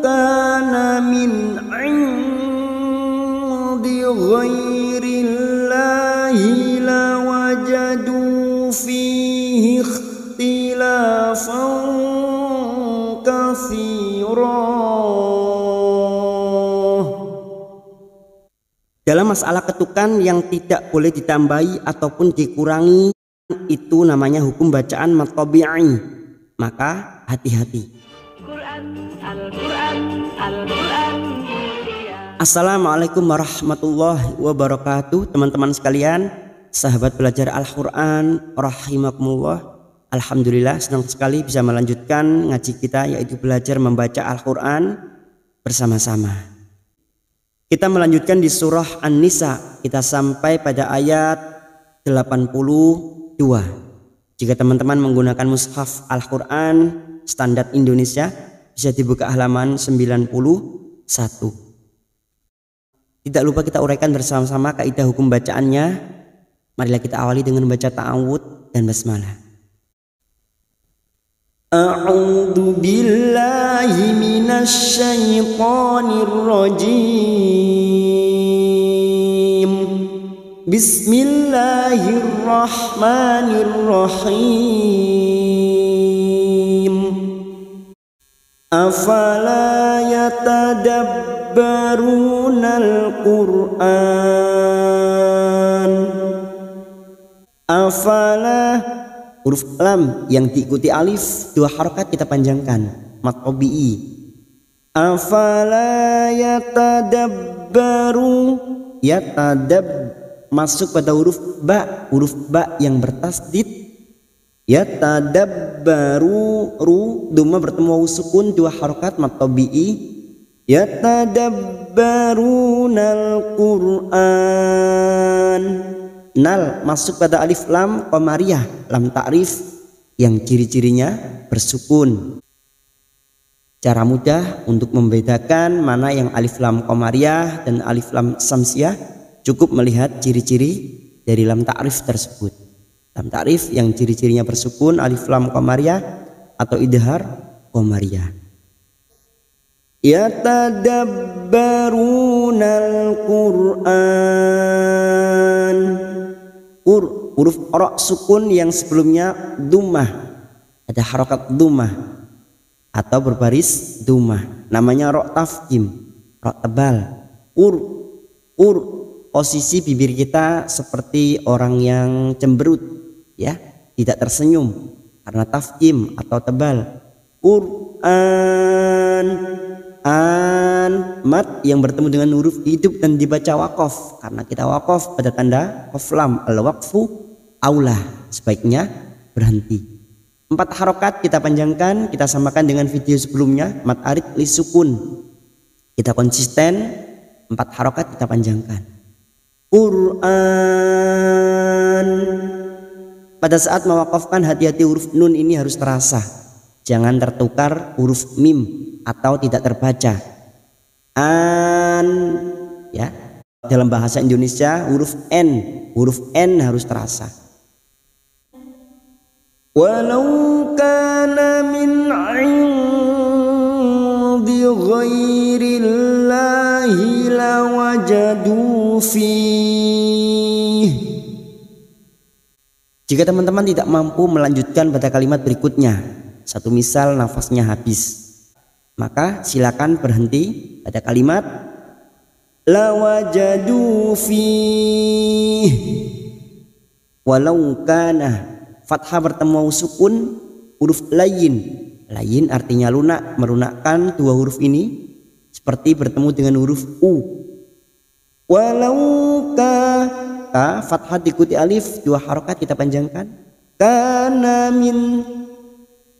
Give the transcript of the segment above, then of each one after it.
kana min 'indi ghairillahi lawajadu fihi ikhtilafan katsira. Dalam masalah ketukan yang tidak boleh ditambahi ataupun dikurangi, itu namanya hukum bacaan matabi'i. Maka hati-hati. Assalamualaikum warahmatullahi wabarakatuh. Teman-teman sekalian, sahabat belajar Al-Quran rahimakumullah. Alhamdulillah senang sekali bisa melanjutkan ngaji kita, yaitu belajar membaca Al-Quran bersama-sama. Kita melanjutkan di surah An-Nisa. Kita sampai pada ayat 82. Jika teman-teman menggunakan mushaf Al-Quran standar Indonesia, bisa dibuka halaman 91. Tidak lupa kita uraikan bersama-sama kaidah hukum bacaannya. Marilah kita awali dengan membaca ta'awudz dan basmalah. A'udzu billahi minasy syaithanir rajim. Bismillahirrahmanirrahim. Afala yatadabbarunal Qur'an. Afala, huruf lam yang diikuti alif, dua harokat kita panjangkan, mat tabi'i. Afala yatadabbaru, yatadab masuk pada huruf ba yang bertasdid. Yatadabbaru, ru dhamma bertemu wawu sukun, dua harokat mat tabi'i. Yatadabbarunal Qur'an. Nal masuk pada alif lam qamariyah, lam ta'rif yang ciri-cirinya bersukun. Cara mudah untuk membedakan mana yang alif lam qamariyah dan alif lam samsiyah, cukup melihat ciri-ciri dari lam ta'rif tersebut. Lam ta'rif yang ciri-cirinya bersukun, alif lam qamariyah atau idhar qamariyah. Yatadabbarunal Qur'an. Huruf ra sukun yang sebelumnya dhammah, ada harokat dhammah atau berbaris dhammah, namanya ra tafkhim, ra tebal. Posisi bibir kita seperti orang yang cemberut, ya, tidak tersenyum karena tafkhim atau tebal. Qur'an, mat yang bertemu dengan huruf hidup dan dibaca waqaf, karena kita waqaf pada tanda qaf lam, al waqfu aula, sebaiknya berhenti. 4 harokat kita panjangkan, kita samakan dengan video sebelumnya, mat arid li sukun, kita konsisten, 4 harokat kita panjangkan. Qur'an, pada saat mewaqafkan hati-hati, huruf nun ini harus terasa, jangan tertukar huruf mim atau tidak terbaca. Ya, dalam bahasa Indonesia huruf N harus terasa. Walau kana min 'indi ghairillahi lawajadu fihi. Jika teman-teman tidak mampu melanjutkan pada kalimat berikutnya, satu misal nafasnya habis, maka silakan berhenti pada kalimat lawajadu fihi. Walau kana, fathah bertemu sukun, huruf layin artinya lunak, melunakkan dua huruf ini seperti bertemu dengan huruf u. Walau ka, fathah diikuti alif, dua harokat kita panjangkan. Kana min,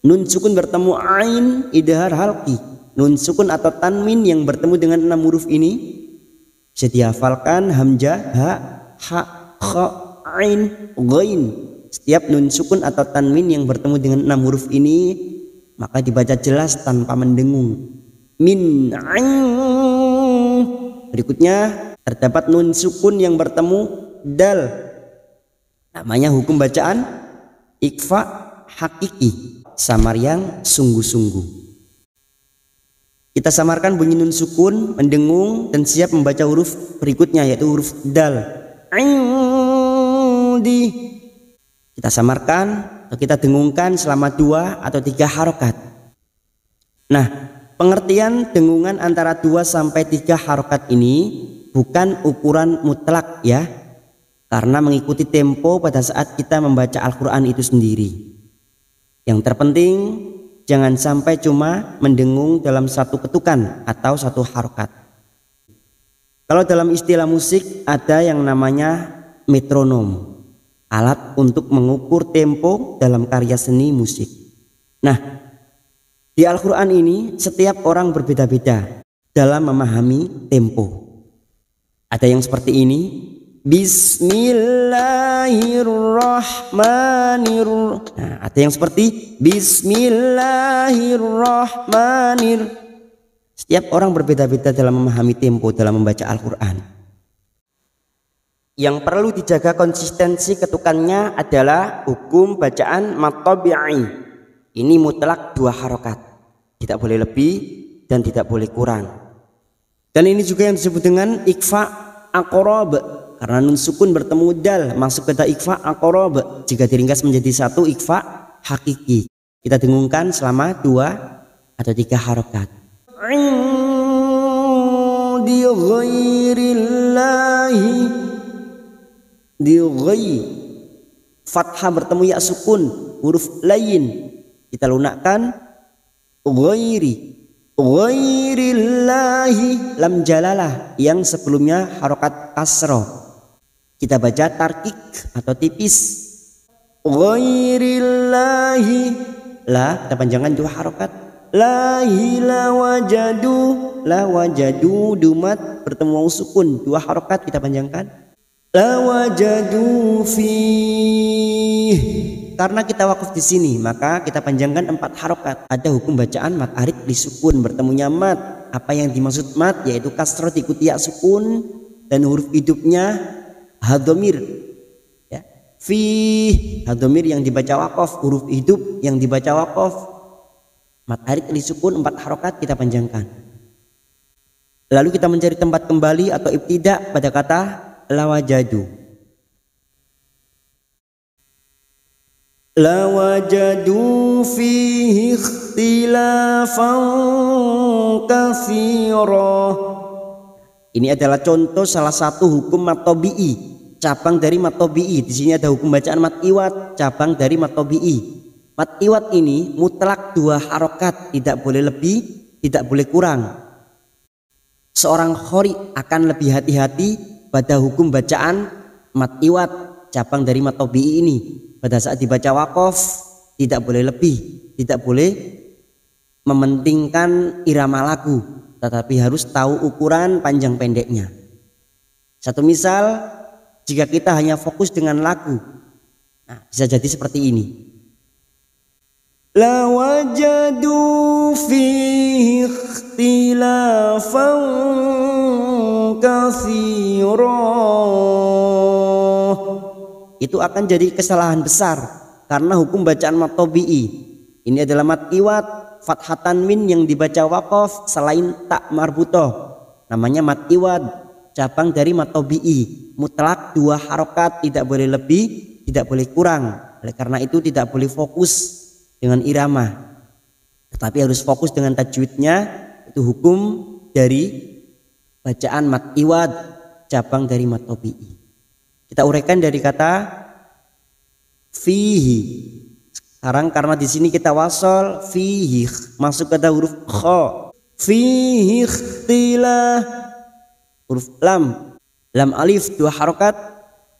nun sukun bertemu ain, idhar halqi. Nun sukun atau tanwin yang bertemu dengan 6 huruf ini bisa dihafalkan, hamzah, ha, kha, ain, ghain. Setiap nun sukun atau tanwin yang bertemu dengan 6 huruf ini maka dibaca jelas tanpa mendengung. Min ain. Berikutnya terdapat nun sukun yang bertemu dal, namanya hukum bacaan ikfa hakiki, samar yang sungguh-sungguh. Kita samarkan bunyi nun sukun, mendengung dan siap membaca huruf berikutnya yaitu huruf dal. Indi. Kita samarkan atau kita dengungkan selama 2 atau 3 harokat. Nah, pengertian dengungan antara 2 sampai 3 harokat ini bukan ukuran mutlak ya, karena mengikuti tempo pada saat kita membaca Al-Quran itu sendiri. Yang terpenting jangan sampai cuma mendengung dalam satu ketukan atau satu harokat. Kalau dalam istilah musik ada yang namanya metronom, alat untuk mengukur tempo dalam karya seni musik. Nah, di Al-Quran ini setiap orang berbeda-beda dalam memahami tempo. Ada yang seperti ini, Bismillahirrahmanirrahim. Nah, ada yang seperti Bismillahirrahmanirrahim. Setiap orang berbeda-beda dalam memahami tempo dalam membaca Al-Quran. Yang perlu dijaga konsistensi ketukannya adalah hukum bacaan matabi'i. Ini mutlak 2 harokat, tidak boleh lebih dan tidak boleh kurang. Dan ini juga yang disebut dengan ikhfa aqrab, karena nun sukun bertemu dal masuk ke ikhfa aqrab. Jika diringkas menjadi satu ikhfa hakiki. Kita dengungkan selama 2 atau 3 harokat. Di ghairillahi, di ghai, fathah bertemu ya sukun, huruf lain kita lunakkan ghairi. Ghairillahi, lam jalalah yang sebelumnya harokat kasroh kita baca tarkik atau tipis. Ghairillahi, la kita panjangkan 2 harokat. Lahi la wajadu dumat bertemu sukun 2 harokat kita panjangkan. La wajadu fih, karena kita wakaf di sini maka kita panjangkan 4 harokat. Ada hukum bacaan mat arid di sukun bertemunya mat. Apa yang dimaksud mat yaitu kasroh diikuti ya sukun dan huruf hidupnya hadhamir ya. Fih, hadhamir yang dibaca wakaf, huruf hidup yang dibaca wakaf. Mat arid di sukun 4 harokat kita panjangkan. Lalu kita mencari tempat kembali atau ibtidak pada kata lawajadu. Lawajadu fihi ikhtilafan katsira. Ini adalah contoh salah satu hukum matobi'i, cabang dari matobi'i. Di sini ada hukum bacaan mat iwat, cabang dari matobi'i. Mat iwat ini mutlak 2 harokat, tidak boleh lebih, tidak boleh kurang. Seorang khori akan lebih hati-hati pada hukum bacaan mat iwat, cabang dari matobi'i ini. Pada saat dibaca wakof tidak boleh lebih, tidak boleh mementingkan irama lagu, tetapi harus tahu ukuran panjang pendeknya. Satu misal, jika kita hanya fokus dengan lagu, nah, bisa jadi seperti ini. La wajadu fihi ikhtilafan katsira. Itu akan jadi kesalahan besar karena hukum bacaan matobi'i ini adalah mat iwat fathah tanwin yang dibaca wakof selain tak marbutoh, namanya mat iwat, cabang dari matobi'i, mutlak 2 harokat, tidak boleh lebih, tidak boleh kurang. Oleh karena itu tidak boleh fokus dengan irama, tetapi harus fokus dengan tajwidnya. Itu hukum dari bacaan mat iwat, cabang dari matobi'i. Kita uraikan dari kata fihi. Sekarang karena di sini kita wasol fihi masuk kata huruf kha. Fihi ikhtilah, huruf lam, lam alif 2 harokat.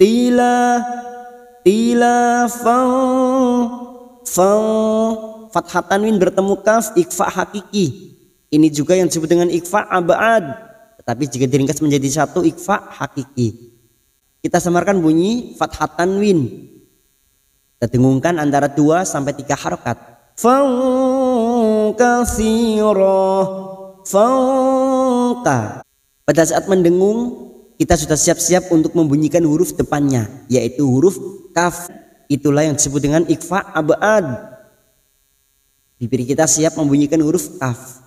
Tila fang, fathah tanwin bertemu kaf, ikhfa hakiki. Ini juga yang disebut dengan ikhfa abad, tetapi jika diringkas menjadi satu ikhfa hakiki. Kita samarkan bunyi fathah tanwin. Kita dengungkan antara 2 sampai 3 harokat. Fauka. Pada saat mendengung kita sudah siap-siap untuk membunyikan huruf depannya, yaitu huruf kaf. Itulah yang disebut dengan ikhfa abad. Bibir kita siap membunyikan huruf kaf.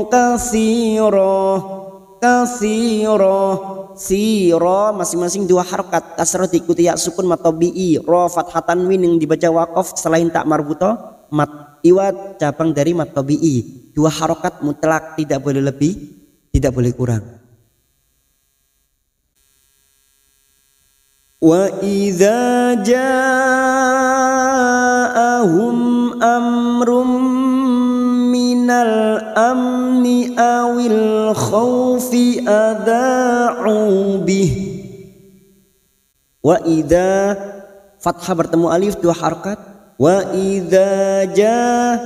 kasiro siro masing-masing dua harokat, kasroh diikuti ya sukun mat tabi'i, ro fathatan min yang dibaca waqaf selain tak marbuto, mat iwad cabang dari mat tabi'i, dua harokat mutlak, tidak boleh lebih, tidak boleh kurang. Wa idza ja'ahum amrum minal amni awil khawfi adha'u bih. Wa idza fathah bertemu alif dua harakat, wa idza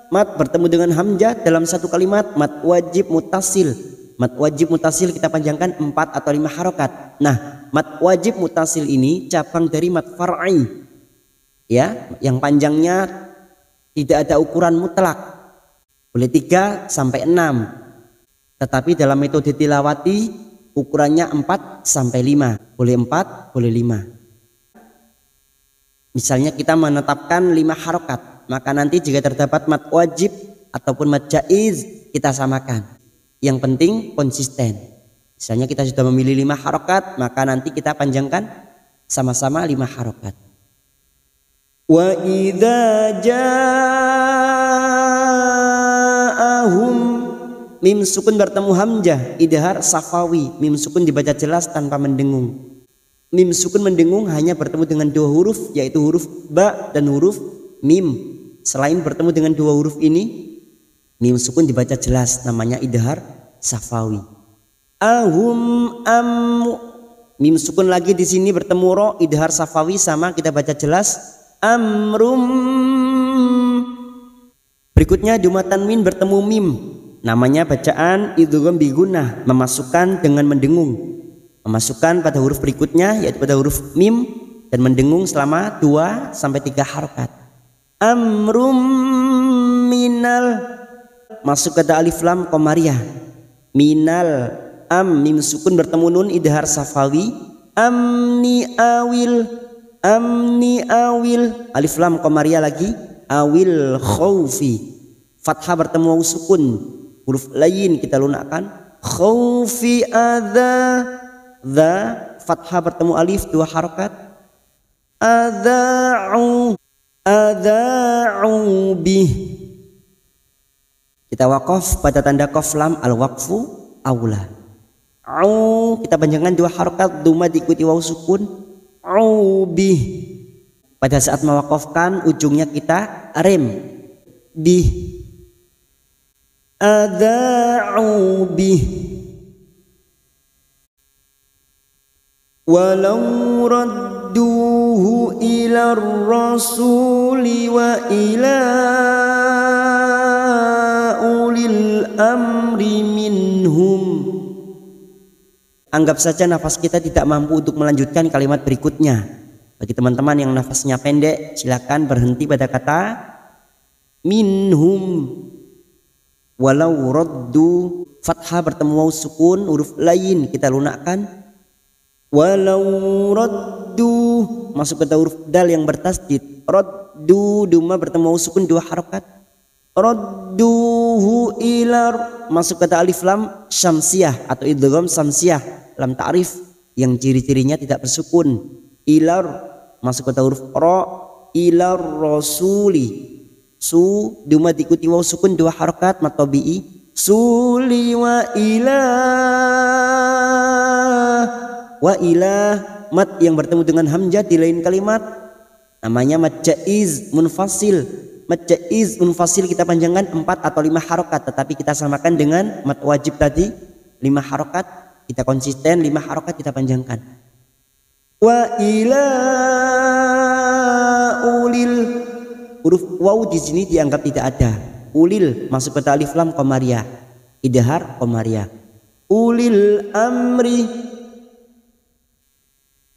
mat bertemu dengan hamzah dalam satu kalimat, mat wajib mutasil. Mat wajib mutasil kita panjangkan 4 atau 5 harakat. Nah, mat wajib mutasil ini cabang dari mat far'i, ya, yang panjangnya tidak ada ukuran mutlak, boleh 3 sampai 6, tetapi dalam metode tilawati ukurannya 4 sampai 5, boleh 4 boleh 5. Misalnya kita menetapkan 5 harakat, maka nanti jika terdapat mat wajib ataupun mat jaiz kita samakan. Yang penting konsisten. Misalnya kita sudah memilih 5 harakat, maka nanti kita panjangkan sama-sama 5 harakat. Wa idza ja'ahum, mim sukun bertemu hamzah idhar safawi, mim sukun dibaca jelas tanpa mendengung. Mim sukun mendengung hanya bertemu dengan 2 huruf, yaitu huruf ba dan huruf mim. Selain bertemu dengan 2 huruf ini, mim sukun dibaca jelas, namanya idhar safawi. Ahum am, mim sukun lagi di sini bertemu ro, idhar safawi sama kita baca jelas amrum. Berikutnya duma tanwin bertemu mim, namanya bacaan idgham bi gunnah, memasukkan dengan mendengung, memasukkan pada huruf berikutnya yaitu pada huruf mim dan mendengung selama 2 sampai 3 harakat. Amrum minal, masuk kata alif lam qamariyah, minal am, mim sukun bertemu nun idhar safawi, amni awil, alif lam qamariyah lagi, awil khawfi, fathah bertemu waw sukun, huruf lain kita lunakkan, khawfi adha, dha fathah bertemu alif 2 harakat, adha'u bih. Kita wakaf pada tanda qaf lam al waqfu aula. Au kita panjangkan 2 harakat, duma diikuti waw sukun, au bih. Pada saat mewakafkan ujungnya kita rem, bih. Adha'u bih. Walau radduhu ila rasuli wa ila ulil amri minhum. Anggap saja nafas kita tidak mampu untuk melanjutkan kalimat berikutnya. Bagi teman-teman yang nafasnya pendek, silakan berhenti pada kata minhum. Walau raddu, fathah bertemu waw sukun, huruf lain kita lunakkan. Walau raddu, masuk ke huruf dal yang bertasdid, raddu, duma bertemu waw sukun 2 harakat, radduhu ilar, masuk kata alif lam syamsiyah atau idgham samsiyah, lam ta'rif yang ciri-cirinya tidak bersukun, ilar, masuk kata huruf ra, ilar rasuli, su, duma diikuti waw sukun 2 harakat mat tabi'i, suli wa ilah, mat yang bertemu dengan hamzah di lain kalimat, namanya mat jaiz munfasil. Mat jaiz munfasil kita panjangkan 4 atau 5 harakat, tetapi kita samakan dengan mat wajib tadi 5 harakat, kita konsisten 5 harakat kita panjangkan. Wa ila ulil, huruf waw di sini dianggap tidak ada. Ulil masuk ke alif lam qamariyah, idhar qamariyah. Ulil amri,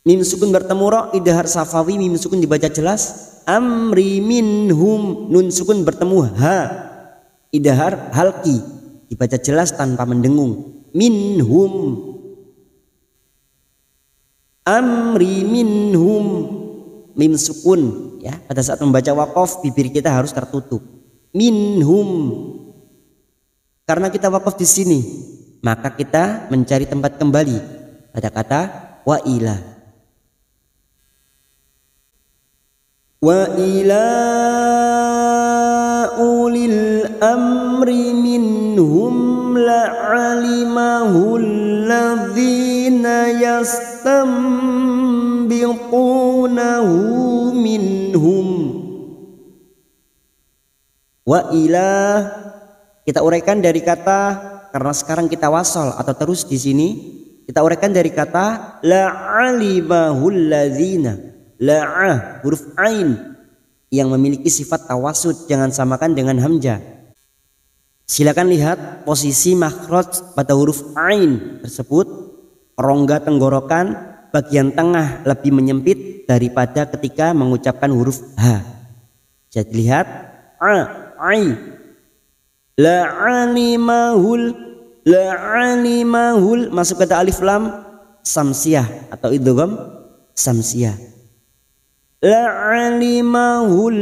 mim sukun bertemu ra, idhar safawi, mim sukun dibaca jelas, amri minhum, nun sukun bertemu ha, idhar halki, dibaca jelas tanpa mendengung, minhum, amri minhum, mim sukun, ya, pada saat membaca waqaf bibir kita harus tertutup, minhum, Karena kita wakaf di sini, maka kita mencari tempat kembali pada kata wa ila. Wa ila ulil amri minhum la'alimahu alladhina yastanbiqunahu minhum. Wa ila kita uraikan dari kata, karena sekarang kita wasal atau terus di sini, kita uraikan dari kata la'alimahu alladhina. La'a huruf ain yang memiliki sifat tawasud, jangan samakan dengan hamzah. Silakan lihat posisi makhraj pada huruf ain tersebut. Rongga tenggorokan bagian tengah lebih menyempit daripada ketika mengucapkan huruf h. Jadi lihat ai la'alimahul masuk kata alif lam samsiyah atau idgham samsiyah. La'alimahul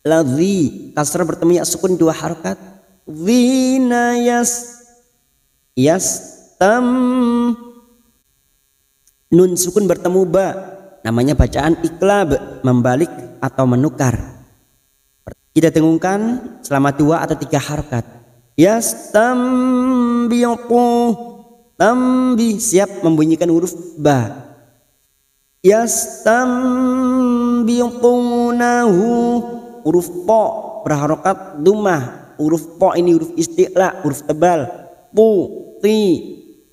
ladzi kasrah bertemu ya sukun 2 harakat. Dzina yastam nun sukun bertemu ba, namanya bacaan iklab, membalik atau menukar. Kita dengungkan selama 2 atau 3 harakat. Yastambiqu tambi siap membunyikan huruf ba. Yastambiqunahu huruf po berharokat dhammah. Huruf po ini huruf isti'la, huruf tebal. Pu ti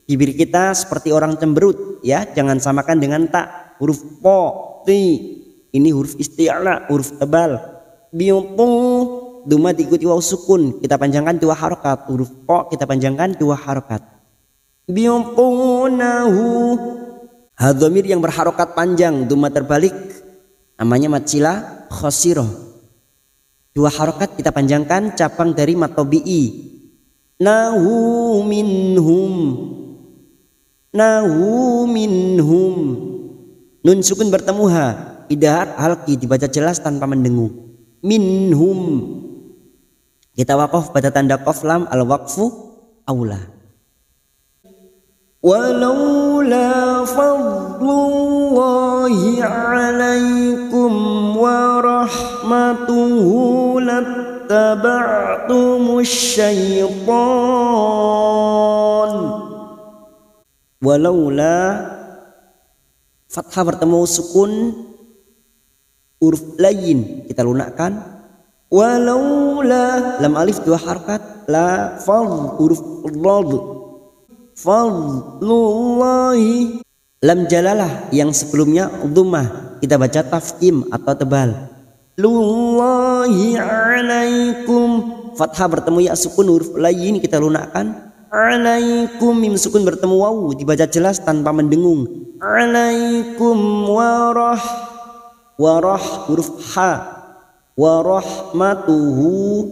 bibir kita seperti orang cemberut ya, jangan samakan dengan tak. Huruf po ti ini huruf isti'la, huruf tebal. Biutu dhammah diikuti waw sukun, kita panjangkan 2 harokat. Huruf po kita panjangkan 2 harokat. Biutunahu hadhamir yang berharokat panjang, dhammah terbalik, namanya mad silah khosirah. 2 harokat kita panjangkan, cabang dari mad tabi'i. Nahu minhum. Nun sukun bertemu ha, idhar halqi dibaca jelas tanpa mendengung. Minhum. Kita waqaf pada tanda qaf lam, al waqfu aula. Walaula fadlullahi alaikum wa rahmatuhu lattaba'tumus syaitan. Walaula fathah bertemu sukun huruf layin kita lunakkan. Walaula lam alif 2 harakat, la fadl huruf dhad. Fadlullahi lam jalalah yang sebelumnya dhammah kita baca tafkim atau tebal. Lullahi alaikum fathah bertemu ya sukun huruf layin kita lunakkan. Alaikum mim sukun bertemu waw dibaca jelas tanpa mendengung. Alaikum warah huruf ha warahmatuhu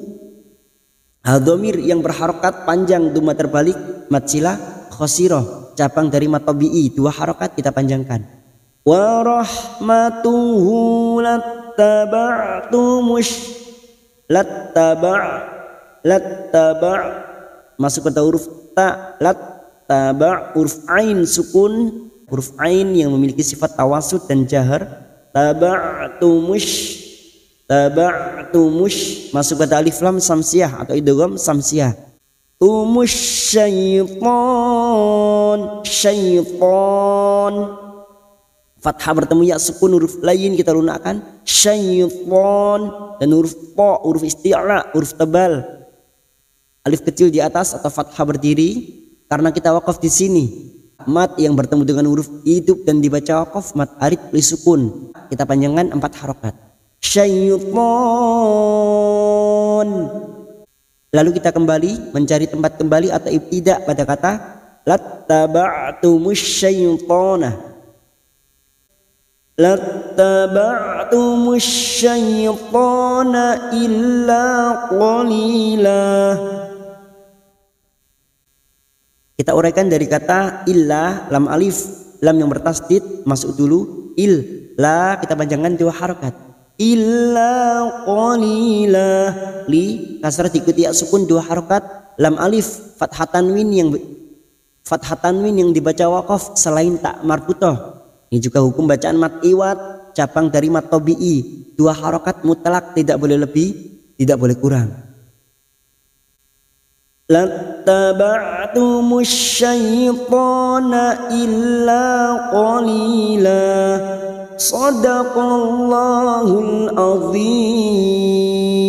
hadhamir yang berharokat panjang dhammah terbalik mad silah khosirah, cabang dari mad tabi'i 2 harokat kita panjangkan. Warahmatuhu lattaba' masuk pada huruf ta, lattaba' huruf ain sukun, huruf ain yang memiliki sifat tawasud dan jahar. Taba'tumush masuk pada alif lam samsiyah atau idgham samsiyah. Tumus syaitan fathah bertemu ya sukun huruf lain kita lunakkan. Syaitan dan huruf po huruf isti'la huruf tebal, alif kecil di atas atau fathah berdiri. Karena kita wakaf di sini, mat yang bertemu dengan huruf hidup dan dibaca wakaf mat arid li sukun kita panjangkan 4 harokat. Syaitan. Lalu kita kembali mencari tempat kembali atau ibtidak pada kata lattaba'tumus syaitana. Lattaba'tumus syaitana illa qalila. Kita uraikan dari kata illa, lam alif, lam yang bertasdid masuk dulu, il, la kita panjangkan 2 harokat. illa qalila. Li kasrah diikuti ya sukun 2 harokat, lam alif fathah tanwin yang dibaca waqaf selain tak marbutah. Ini juga hukum bacaan mat iwat, cabang dari mat tabi'i, 2 harokat mutlak, tidak boleh lebih, tidak boleh kurang. Lattaba'tumus syaitana illa qalila. Shadaqallahul azim.